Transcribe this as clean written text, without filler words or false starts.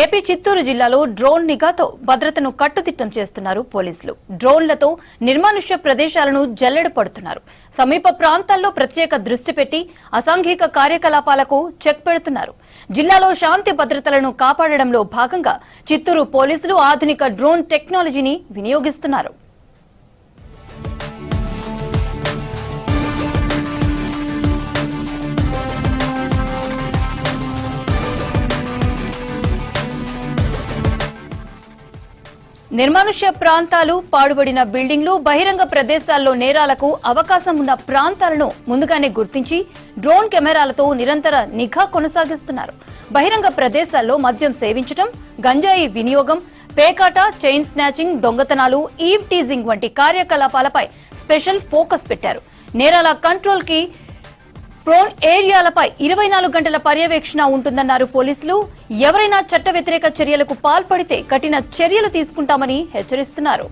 AP Chittoor జిల్లాలో drone నిఘాతో భద్రతను కట్టుదిట్టం చేస్తున్నారు పోలీసులు. డ్రోన్లతో నిర్మానుష్య ప్రదేశాలను జల్లెడ పడుతున్నారు. సమీప ప్రాంతాల్లో ప్రత్యేక దృష్టి పెట్టి అసాంఘిక కార్యకలాపాలకు చెక్ పెడుతున్నారు. జిల్లాలో శాంతి భద్రతలను కాపాడడంలో భాగంగా చిత్తూరు పోలీసులు ఆధునిక డ్రోన్ టెక్నాలజీని వినియోగిస్తున్నారు. నిర్మానుష్య ప్రాంతాలు, పాడుబడిన బిల్డింగ్లు, బహిరంగ ప్రదేశాల్లో నేరాలకు అవకాశం ఉన్న ప్రాంతాలను ముందుగానే గుర్తించి డ్రోన్ కెమెరాలతో నిరంతర నిఘా కొనసాగిస్తున్నారు. బహిరంగ ప్రదేశాల్లో మద్యం సేవించడం, గంజాయి వినియోగం, పేకాట, చైన్ స్నాచింగ్, దొంగతనాలు, ఈవ్ టీజింగ్ వంటి కార్యకలాపాలపై స్పెషల్ ఫోకస్ పెట్టారు. నేరాల కంట్రోల్ కి డ్రోన్ ఏరియాలపై 24 గంటల పర్యవేక్షణ ఉంటుందన్నారు పోలీసులు. ఎవరైనా చట్ట వ్యతిరేక చర్యలకు పాల్పడితే కఠిన చర్యలు తీసుకుంటామని హెచ్చరిస్తున్నారు.